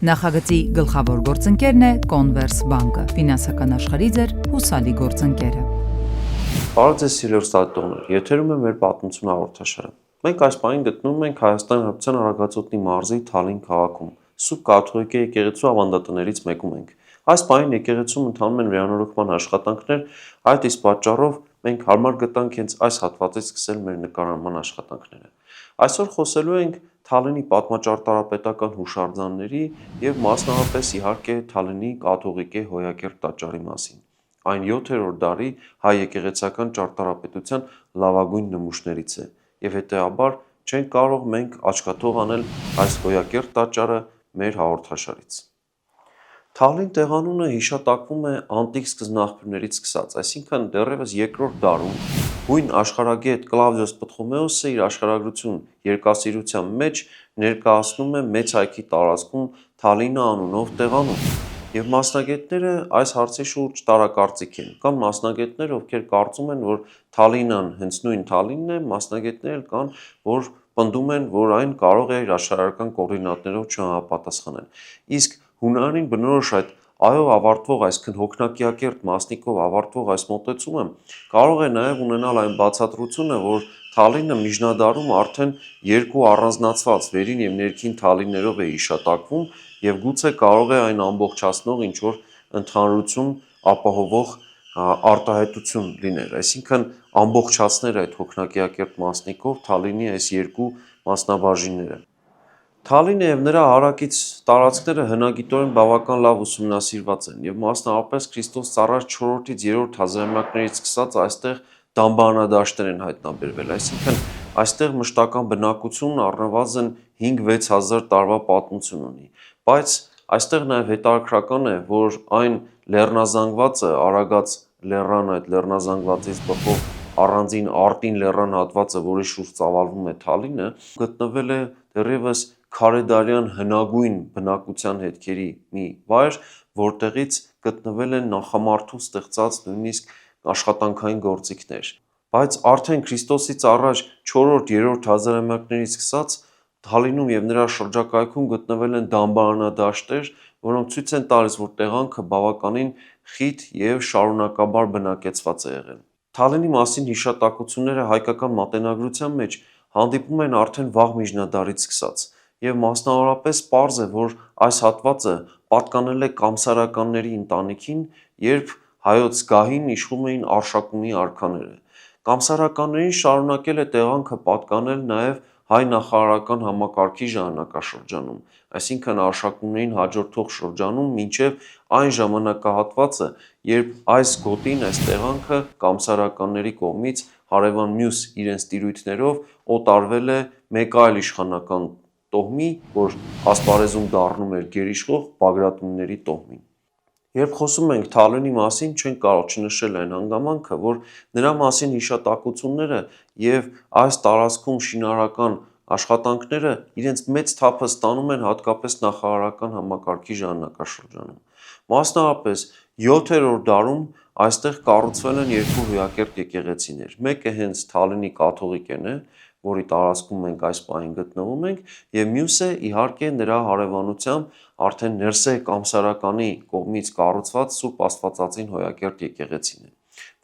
Նախագծի գլխավոր գործընկերն է Converse բանկը, ֆինանսական աշխարհի ձեր հուսալի գործընկերը։ Բարև ձեզ սիրելի ստատուտներ, եթերում է մեր պատմություն հաղորդաշարը։ Մենք այս պահին գտնվում ենք Հայաստանի Հանրապետության Արագածոտնի մարզի Թալին քաղաքում, Սուրբ Կաթողիկե եկեղեցու ավանդատներից մեկում ենք։ Այս պահին եկեղեցում ընթանում են վերանորոգման աշխատանքներ, այդ իսկ պատճառով մենք հարմար գտանք հենց այս հատվածից սկսել մեր նկարահանման աշխատանքները։ Այսօր խոսելու ենք Թալինի պատմաճարտարապետական հուշարձանների եւ մասնավորապես իհարկե Թալինի կաթողիկե հոյակերտ տաճարի մասին։ Այն 7-րդ դարի հայ եկեղեցական ճարտարապետության լավագույն նմուշներից է եւ հետեւաբար չենք կարող մենք աչքաթող անել այս հոյակերտ տաճարը մեր հաղորդաշարից։ Թալին տեղանունը հիշատակվում է անտիկ սկզբնաղբյուրներից սկսած, այսինքն դեռևս 2-րդ դարում հույն աշխարհագետ Կլավդիոս Պտղոմեոսը իր աշխարհագրություն երկասիրության մեջ ներկայացնում է մեծ հայքի տարածքում Թալինը անունով տեղանում, եւ մասնագետները այս հարցի շուրջ տարակարծիք են, կամ մասնագետներ, ովքեր կարծում են, որ Թալինան հենց նույն Թալինն է, մասնագետներ կան, որ պնդում են, որ այն կարող է իր աշխարհական կոորդինատներով չհամապատասխանել։ Իսկ հունարենին բնորոշ այդ այով ավարտվող, այսինքն հոգնակիակերտ մասնիկով ավարտվող այս մոտեցումը կարող է նաև ունենալ այն բացատրությունը, որ Թալինը միջնադարում արդեն երկու առանձնացված վերին եւ ներքին Թալիններով է հիշատակվում եւ գուցե կարող է այն ամբողջացնող ինչ որ ընդհանրություն ապահովող արտահայտություն լիներ, այսինքն ամբողջացներ այդ հոգնակիակերտ մասնիկով Թալինի այս երկու մասնաբաժինները։ Թալինը եւ նրա հարակից տարածքները հնագիտորեն բավական լավ ուսումնասիրված են եւ մասնավորապես Քրիստոս ծառայած 4-ից 3-րդ հազարամյակներից սկսած այստեղ դամբարանադաշտեր են հայտնաբերվել, այսինքն այստեղ մշտական բնակություն առնվազն 5-6 հազար տարվա պատմություն ունի, բայց այստեղ նաեւ հետաքրքրական է, որ այն լեռնազանգվածը Արագած լեռան այդ լեռնազանգվածից բխող առանձին արտին լեռան հատվածը, որի շուրջ ծավալվում է Թալինը, գտնվել է դեռևս քարեդարյան հնագույն բնակության հետքերի մի վայր, որտեղից գտնվել են նախամարդու ստեղծած նույնիսկ աշխատանքային գործիքներ, բայց արդեն Քրիստոսից առաջ 4-3 հազարամյակներից սկսած Թալինում եւ նրա շրջակայքում գտնվել են դամբարանադաշտեր, որոնք ցույց են տալիս, որ տեղանքը բավականին խիտ եւ շարունակաբար բնակեցված է եղել։ Թալինի մասին հիշատակությունները հայկական մատենագրության մեջ հանդիպում են արդեն վաղ միջնադարից սկսած, եւ մասնավորապես պարզ է, որ այս հատվածը պատկանել է կամսարականների ընտանիքին, երբ հայոց գահին իշխում էին Արշակունի արքաները։ Կամսարականներին շարունակել է տեղանքը պատկանել նաեւ հայ նախարարական համակարգի ժամանակաշրջանում, այսինքն Արշակուններին հաջորդող շրջանում մինչև այն ժամանակահատվածը, երբ այս գոտին, այս տեղանքը կամսարականների կողմից հարևան մյուս իրենց տիրույթներով օտարվել է մեկ այլ իշխանական տոհմի, որ ասպարեզում դառնում էր գերիշխող Բագրատունիների տոհմին։ Երբ խոսում ենք Թալինի մասին, չենք կարող չնշել այն հանգամանքը, որ նրա մասին հիշատակությունները եւ այս տարածքում շինարարական աշխատանքները իրենց մեծ թափը ստանում են հատկապես նախարարական համակարգի ժամանակաշրջանում։ Մասնավորապես 7-րդ դարում այստեղ կառուցվել են երկու հոյակերտ եկեղեցիներ։ Մեկը հենց Թալինի կաթողիկեն է, որի տարածքում մենք այս պահին գտնվում ենք, եւ մյուսը իհարկե նրա հարևանությամբ արդեն Ներսե Կամսարականի կողմից կառուցված Սուրբ Աստվածածին հոյակերտ եկեղեցին է,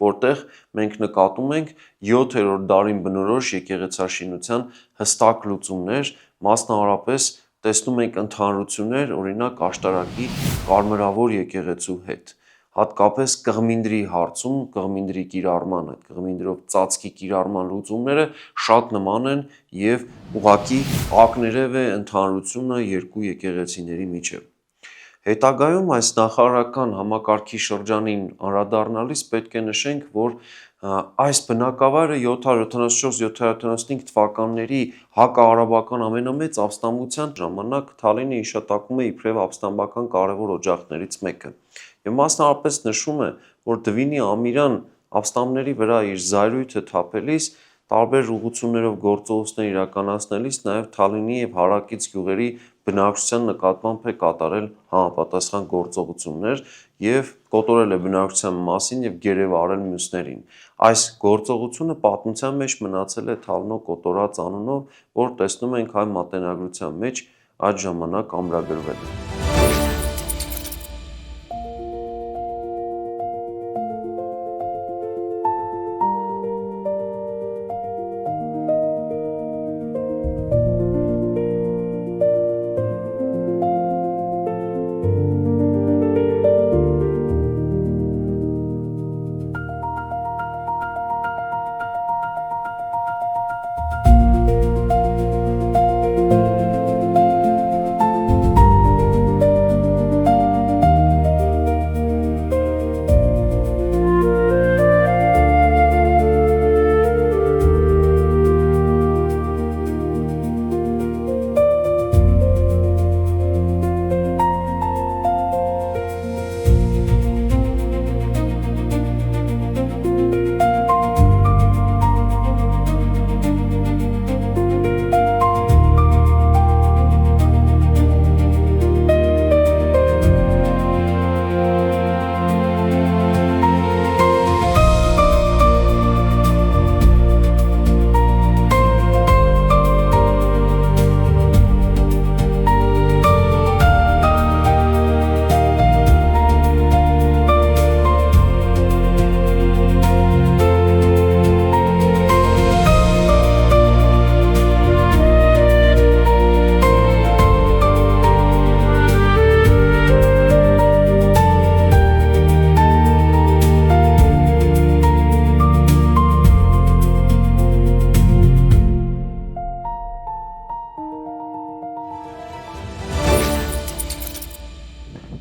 որտեղ մենք նկատում ենք 7-րդ դարին բնորոշ եկեղեցաշինության հստակ լուծումներ, մասնավորապես տեսնում ենք ընդհանրություններ, օրինակ աշտարակի կարմրավոր եկեղեցու հետ, հատկապես կղմինդրի հարցում, կղմինդրի կիրառման, այդ կղմինդրով ծածկի կիրառման լուծումները շատ նման են եւ ուղղակի ակներև է ընդհանրությունը երկու եկեղեցիների միջև։ Հետագայում այս նախարարական համակարգի շրջանին անդրադառնալիս պետք է նշենք, որ այս բնակավայրը 774-775 թվականների հակաարաբական ամենամեծ ապստամբության ժամանակ Թալինը հիշատակվում է իբրև ապստամբական կարևոր օջախներից մեկը։ Եվ մասնավորապես նշում է, որ Դվինի Ամիրան ապստամբների վրա իր զայրույթը թափելիս տարբեր ուղղություններով գործողություններ իրականացնելիս նաև Թալինի եւ հարակից գյուղերի բնակչության նկատմամբ է կատարել համապատասխան գործողություններ եւ կոտորել է բնակչության մասին եւ գերեվարել մյուսներին։ Այս գործողությունը պատմության մեջ մնացել է Թալնո կոտորած անունով, որ տեսնում ենք հայ մատենագրության մեջ այդ ժամանակ ամրագրվել է։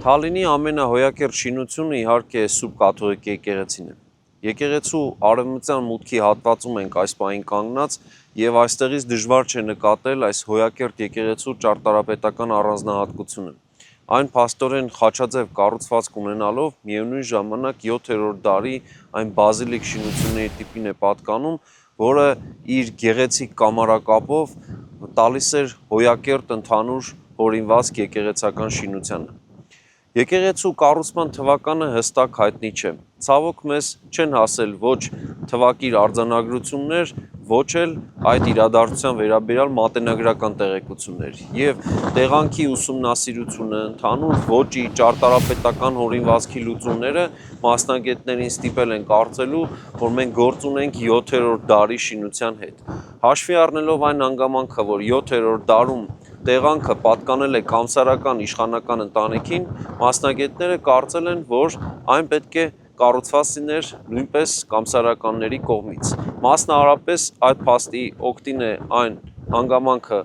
Թալինի ամենահոյակերտ շինությունը իհարկե Սուրբ Կաթողիկ եկեղեցին է։ Եկեղեցու արևմտյան մուտքի հատվածում ենք այս պահին կանգնած եւ այստեղից դժվար չէ նկատել այս հոյակերտ եկեղեցու ճարտարապետական առանձնահատկությունը։ Այն փաստորեն խաչաձև կառուցվածք ունենալով միևնույն ժամանակ 7-րդ դարի այն բազիլիկ շինությունների տիպին է պատկանում, որը իր գեղեցիկ կամարակապով տալիս էր հոյակերտ ընդհանուր հորինվածք եկեղեցական շինությանը։ Եկեղեցու կառուցման թվականը հստակ հայտնի չէ։ Ցավոք մեզ չեն հասել ոչ թվակիր արձանագրություններ, ոչ էլ այդ իրադարձության վերաբերյալ մատենագրական տեղեկություններ։ Եվ տեղանքի ուսումնասիրությունը, ընդհանուր ոճի, ճարտարապետական հորինվածքի լուծումները մասնագետներին ստիպել են կարծելու, որ մենք գործ ունենք 7-րդ դարի շինության հետ։ Հաշվի առնելով այն հանգամանքը, որ 7-րդ դարում տեղանքը պատկանել է կամսարական իշխանական ընտանիքին, մասնագետները կարծել են, որ այն պետք է կառուցված լիներ նույնպես կամսարականների կողմից։ Մասնավորապես այդ փաստի օգտին է այն հանգամանքը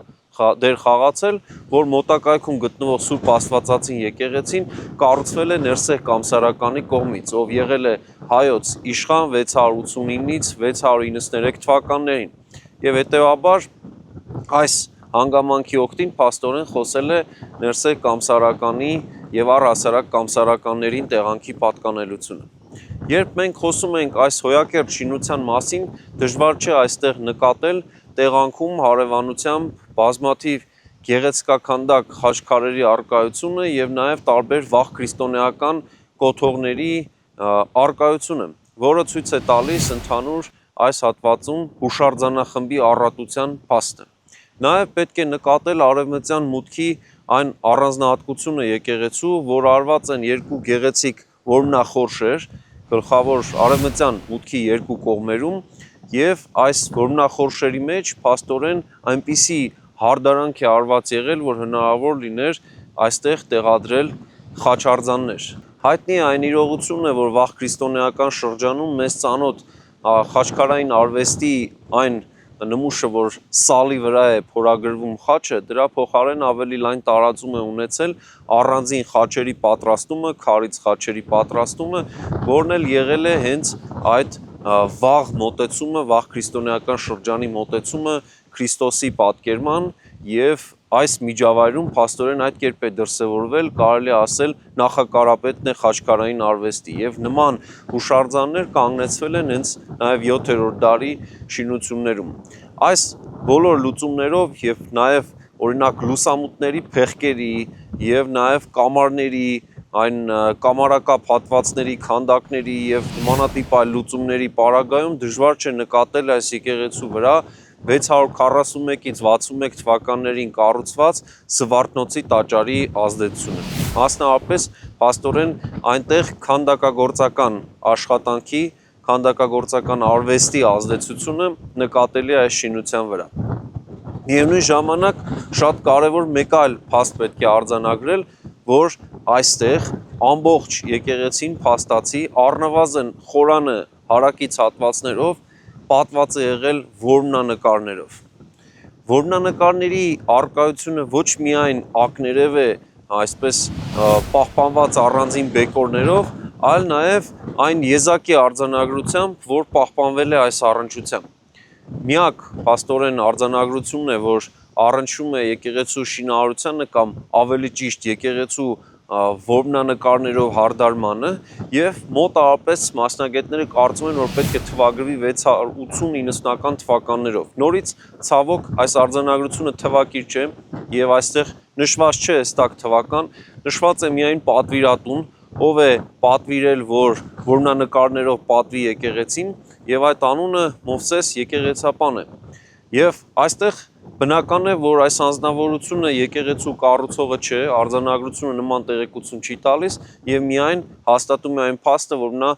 դեր խաղացել, որ մոտակայքում գտնվող Սուրբ Աստվածածին եկեղեցին կառուցվել է Ներսեհ կամսարականի կողմից, ով եղել է հայոց իշխան 689-ից 693 թվականներին։ Եվ հետևաբար այս հանգամանքի օգտին փաստորեն խոսել է Ներսեհ կամսարականի եւ առհասարակ կամսարականներին տեղանքի պատկանելությունը։ Երբ մենք խոսում ենք այս հոյակերտ շինության մասին, դժվար չէ այստեղ նկատել տեղանքում հարևանությամբ բազմաթիվ գեղեցկաքանդակ խաչքարերի առկայությունը եւ նաեւ տարբեր վաղ քրիստոնեական կոթողների առկայությունը, որը ցույց է տալիս ընդհանուր այս հատվածում հուշարձանախմբի առատության փաստը։ Նաև պետք է նկատել արևմտյան մուտքի այն առանձնահատկությունը եկեղեցու, որ արված են երկու գեղեցիկ որմնախորշեր, գլխավոր արևմտյան մուտքի երկու կողմերում, եւ այս որմնախորշերի մեջ փաստորեն այնպիսի հարդարանք է արված եղել, որ հնարավոր լիներ այստեղ տեղադրել խաչարձաններ։ Հայտնի է այն իրողությունը, որ վաղ քրիստոնեական շրջանում մեծ ծանոթ խաչքարային արվեստի այն նմուշը, որ սալի վրա է փորագրվում խաչը, դրա փոխարեն ավելի լայն տարածում է ունեցել առանձին խաչերի պատրաստումը, քարից խաչերի պատրաստումը, որն էլ եղել է հենց այդ վաղ մոտեցումը, վաղ քրիստոնեական շրջանի մոտեցումը Քրիստոսի պատկերման եւ այս միջավայրում փաստորեն այդ կերպ է դրսևորվել, կարելի է ասել նախակարապետն է խաչքարային արվեստի եւ նման հուշարձաններ կանգնեցվել են հենց նաեւ 7-րդ դարի շինություններում։ Այս բոլոր լուծումներով եւ նաեւ օրինակ լուսամուտների փեղկերի եւ նաեւ կամարների այն կամարակապ հատվածների, քանդակների եւ նմանատիպ այլ լուծումների պարագայում դժվար չէ նկատել այս եկեղեցու վրա 641-ից 61 թվականներին կառուցված Զվարթնոցի տաճարի ազդեցությունը։ Մասնավորապես փաստորեն այնտեղ քանդակագործական աշխատանքի, քանդակագործական արվեստի ազդեցությունը նկատելի է այս շինության վրա։ Միևնույն ժամանակ շատ կարևոր մեկ այլ փաստ պետք է արձանագրել, որ այստեղ ամբողջ եկեղեցին փաստացի առնվազն խորանը հարակից հատվածներով պատված է եղել որմնանկարներով։ Որմնանկարների առկայությունը ոչ միայն ակներև է այսպես պահպանված առանձին բեկորներով, այլ նաև այն եզակի արձանագրությամբ, որ պահպանվել է այս առնչությամբ։ Միակ փաստորեն արձանագրությունն է, որ առնչվում է եկեղեցու շինարարությանը կամ ավելի ճիշտ եկեղեցու որմնանկարներով հարդարմանը եւ մոտավորապես մասնագետները կարծում են, որ պետք է թվագրվի 680-90-ական թվականներով։ Նորից ցավոք այս արձանագրությունը թվակիր չէ եւ այստեղ նշված չէ հստակ թվական, նշված է միայն պատվիրատուն, ով է պատվիրել, որ որմնանկարներով պատվի եկեղեցին եւ այդ անունը Մովսես եկեղեցապան է։ Եվ այստեղ բնական է, որ այս անձնավորությունը եկեղեցու կառուցողը չէ, արձանագրությունը նման տեղեկություն չի տալիս եւ միայն հաստատում է այն փաստը, որ նա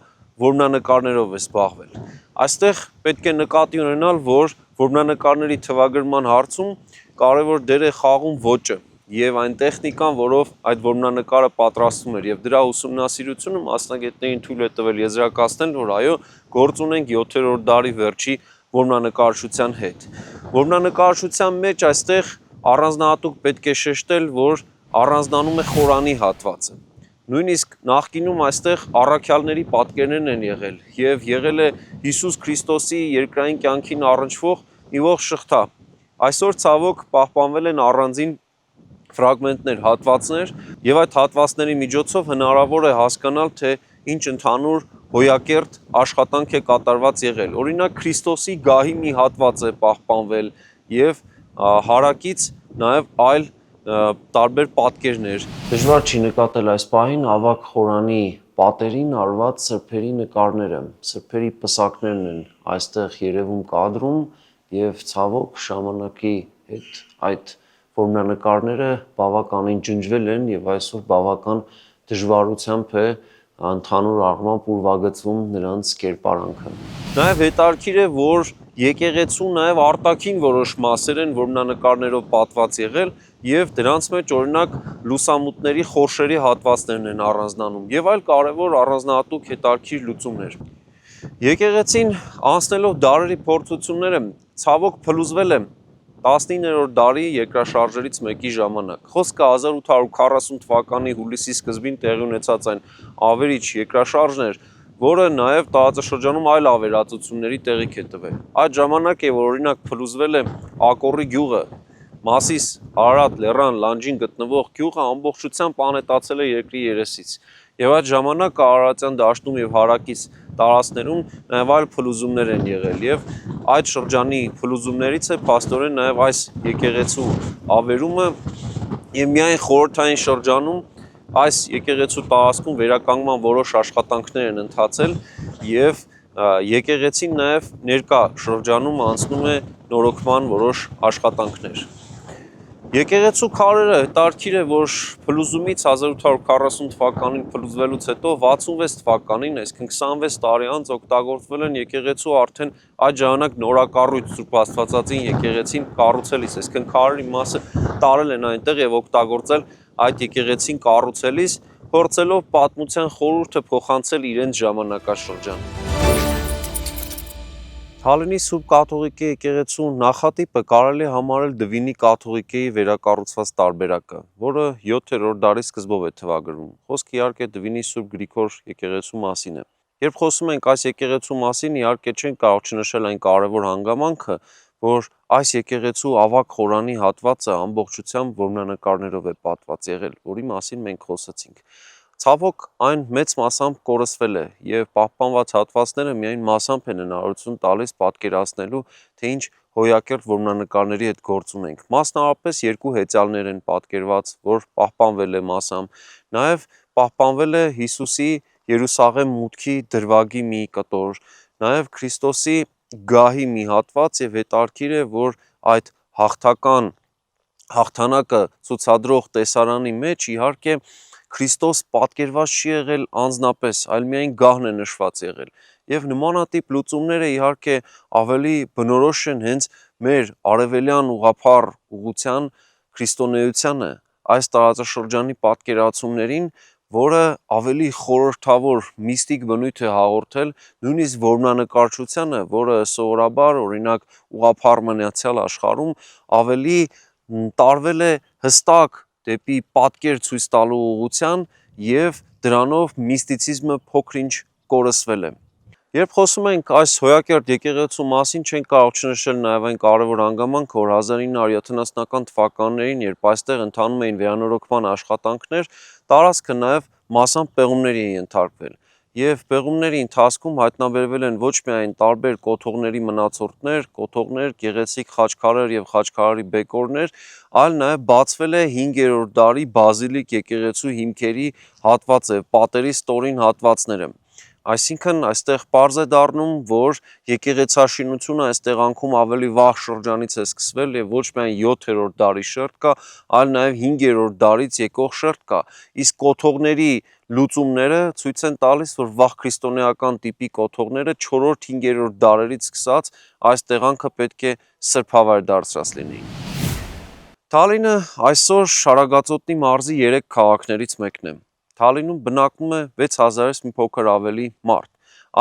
որմնանկարներով է զբաղվել։ Այստեղ պետք է նկատի ունենալ, որ որմնանկարների թվագրման հարցում կարևոր դեր է խաղում ոճը եւ այն տեխնիկան, որով այդ որմնանկարը պատրաստվում էր եւ դրա ուսումնասիրությունը մասնագետներին թույլ է տվել եզրակացնել, որ այո, գործ ունենք 7-րդ դարի վերջի որմնանկարչության հետ։ Որմնանկարչության մեջ այստեղ առանձնահատուկ պետք է շեշտել, որ առանձնանում է խորանի հատվածը։ Նույնիսկ նախկինում այստեղ առաքյալների պատկերներն են եղել եւ եղել է Հիսուս Քրիստոսի երկրային կյանքին առնչվող մի ողջ շղթա։ Այսօր ցավոք պահպանվել են առանձին ֆրագմենտներ, հատվածներ եւ այդ հատվածների միջոցով հնարավոր է հասկանալ, թե ինչ ընդհանուր հոյակերտ աշխատանք է կատարված եղել։ Օրինակ Քրիստոսի գահի մի հատված է պահպանվել եւ հարակից նաեւ այլ տարբեր պատկերներ։ Դժվար չի նկատել այս պահին ավակ խորանի պատերին արված սրբերի նկարները, սրբերի պսակներն են այստեղ երևում կադրում եւ ցավոք ժամանակի հետ այդ որմնանկարները բավականին ջնջվել են եւ այսօր բավական դժվարությամբ է ընդհանուր առմամբ ուրվագծվում նրանց կերպարանքը։ Նաեւ հետաքրքիր է, որ եկեղեցու նաեւ արտաքին որոշ մասեր են որմնանկարներով պատված եղել եւ դրանց մեջ օրինակ լուսամուտների խորշերի հատվածներն են առանձնանում եւ այլ կարեւոր առանձնահատուկ հետաքրքիր լուծումներ։ Եկեղեցին անցնելով դարերի փորձությունները ցավոք փլուզվել է 19-րդ դարի երկրաշարժերից մեկի ժամանակ։ Խոսքը 1840 թվականի հուլիսի սկզբին տեղի ունեցած այն ավերիչ երկրաշարժն էր, որը նաև տարածաշրջանում այլ ավերածությունների տեղիք է տվել։ Այդ ժամանակ է, որ օրինակ փլուզվել է Ակոռի գյուղը, Մասիս, Արարատ, Լեռան, Լանջին գտնվող գյուղը ամբողջությամբ անհետացել է երկրի երեսից։ Եվ այդ ժամանակ Արարատյան դաշտում եւ հարակից տարածքներում նաև այլ փլուզումներ են եղել եւ այդ շրջանի փլուզումներից է փաստորեն նաև այս եկեղեցու ավերումը եւ միայն խորհրդային շրջանում այս եկեղեցու տարածքում վերականգնման որոշ աշխատանքներ են ընթացել եւ եկեղեցին նաև ներկա շրջանում անցնում է նորոգման որոշ աշխատանքներ։ Եկեղեցու քարերը հետաքրքիր է, որ փլուզումից 1840 թվականին փլուզվելուց հետո 66 թվականին, այսինքն 26 տարի անց օգտագործվել են եկեղեցու արդեն այդ ժամանակ նորակառույց Սուրբ Աստվածածին եկեղեցին կառուցելիս, այսինքն քարերի մասը տարել են այնտեղ եւ օգտագործել այդ եկեղեցին կառուցելիս, փորձելով պատմության խորհուրդը փոխանցել իրենց ժամանակաշրջան։ Հալինի Սուրբ Կաթողիկե եկեղեցու նախատիպը կարելի է համարել Դվինի կաթողիկեի վերակառուցված տարբերակը, որը 7-րդ դարի սկզբով է թվագրվում։ Խոսքը իհարկե Դվինի Սուրբ Գրիգոր եկեղեցու մասին է։ Երբ խոսում ենք այս եկեղեցու մասին, իհարկե չենք կարող չնշել այն կարևոր հանգամանքը, որ այս եկեղեցու ավագ խորանի հատվածը ամբողջությամբ որմնանկարներով է պատված եղել, որի մասին մենք խոսեցինք։ Ցավոք, այն մեծ մասամբ կորսվել է եւ պահպանված հատվածները միայն մասամբ են հնարավորություն տալիս պատկերացնելու, թե ինչ հոյակերտ որմնանկարների հետ գործ ունենք։ Մասնավորապես երկու հեծյալներ են պատկերված, որ պահպանվել է մասամբ, նաեւ պահպանվել է Հիսուսի Երուսաղեմ մուտքի դրվագի մի կտոր, նաեւ Քրիստոսի գահի մի հատված եւ հետարքիր է, որ այդ հաղթական հաղթանակը ցուցադրող տեսարանի մեջ իհարկե Քրիստոս պատկերված չի եղել անձնապես, այլ միայն գահն է նշված եղել։ Եվ նմանատիպ լուծումները իհարկե ավելի բնորոշ են հենց մեր արևելյան ուղղափառ ուղղության քրիստոնեությանը, այս տարածաշրջանի պատկերացումներին, որը ավելի խորհրդավոր միստիկ բնույթ է հաղորդել նույնիսկ որմնանկարչությանը, որը սովորաբար օրինակ ուղղափառ մնացյալ աշխարհում ավելի տարվել է հստակ դեպի պատկեր ցույց տալու ուղղության եւ դրանով միստիցիզմը փոքր-ինչ կորսվել է։ Երբ խոսում ենք այս հոյակերտ եկեղեցու մասին, չենք կարող չնշել նաեւ այն կարևոր հանգամանքը, որ 1970-ական թվականներին, երբ այստեղ ընթանում էին վերանորոգման աշխատանքներ, տարածքը նաեւ մասամբ պեղումների է ենթարկվել։ Եվ պեղումների ընթացքում հայտնաբերվել են ոչ միայն տարբեր կոթողների մնացորդներ, կոթողներ, գեղեցիկ խաչքարեր եւ խաչքարերի բեկորներ, այլ նաեւ բացվել է 5-րդ դարի բազիլիկ եկեղեցու հիմքերի հատվածը, պատերի ստորին հատվածները։ Այսինքն այստեղ պարզ է դառնում, որ եկեղեցաշինությունը այս տեղանքում ավելի վաղ շրջանից է սկսվել եւ ոչ միայն 7-րդ դարի շերտ կա, այլ նաեւ 5-րդ դարից եկող շերտ կա։ Իսկ կոթողների լուծումները ցույց են տալիս, որ վաղ քրիստոնեական տիպի կոթողները 4-րդ, 5-րդ դարերից սկսած այս տեղանքը պետք է սրբավայր դարձած լինեին։ Թալինը այսօր Շարագածոտնի մարզի 3 քաղաքներից մեկն է։ Թալինում բնակվում է 6000-ից մի փոքր ավելի մարդ։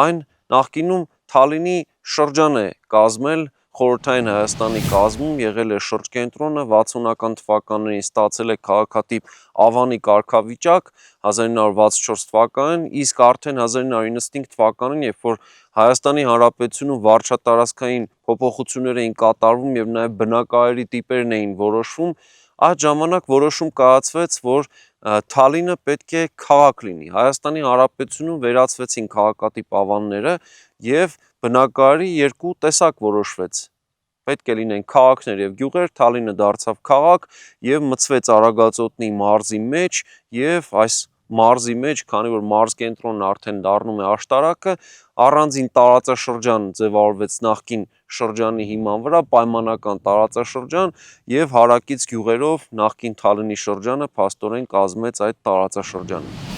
Այն նախկինում Թալինի շրջան է կազմել խորհրդային Հայաստանի կազմում, եղել է շրջկենտրոնը, 60-ական թվականներին ստացել է քաղաքատիպ Ավանի կարգավիճակ 1964 թվականին, իսկ արդեն 1995 թվականին, երբ որ Հայաստանի Հանրապետությունում վարչատարածքային փոփոխություններ էին կատարվում եւ նաեւ բնակարարի տիպերն էին որոշվում, այդ ժամանակ որոշում կայացվեց, որ Թալինը պետք է քաղաք լինի։ Հայաստանի Հանրապետությունում վերացվեցին քաղաքատիպ ավանները եւ բնակարարի երկու տեսակ որոշվեց։ Պետք է լինեն քաղաքներ եւ գյուղեր, Թալինը դարձավ քաղաք եւ մտցվեց Արագածոտնի մարզի մեջ եւ այս մարզի մեջ, քանի որ մարզ կենտրոնն արդեն դառնում է աշտարակը, առանձին տարածաշրջան ձևավորվեց նախկին շրջանի հիման վրա, պայմանական տարածաշրջան եւ հարակից գյուղերով նախկին Թալինի շրջանը փաստորեն կազմեց այդ տարածաշրջանը։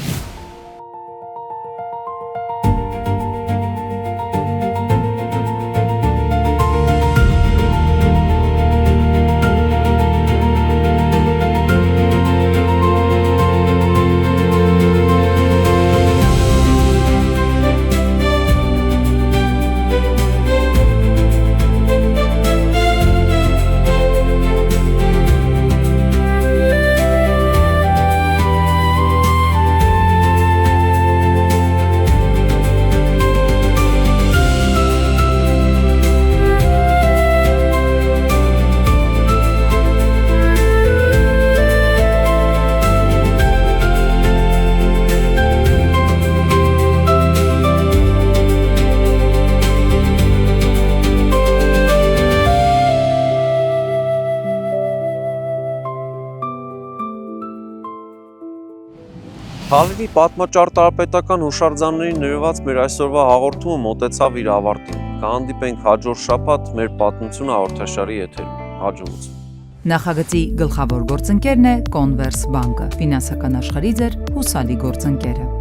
Թալինի պատմաճարտարապետական հուշարձաններին նվիրված մեր այսօրվա հաղորդումը մոտեցավ իր ավարտին։ Կհանդիպենք հաջորդ շաբաթ մեր պատմությունը հաղորդաշարի եթերում։ Հաջողություն։ Նախագծի գլխավոր գործընկերն է Converse բանկը, ֆինանսական աշխարհի ձեր հուսալի գործընկերը։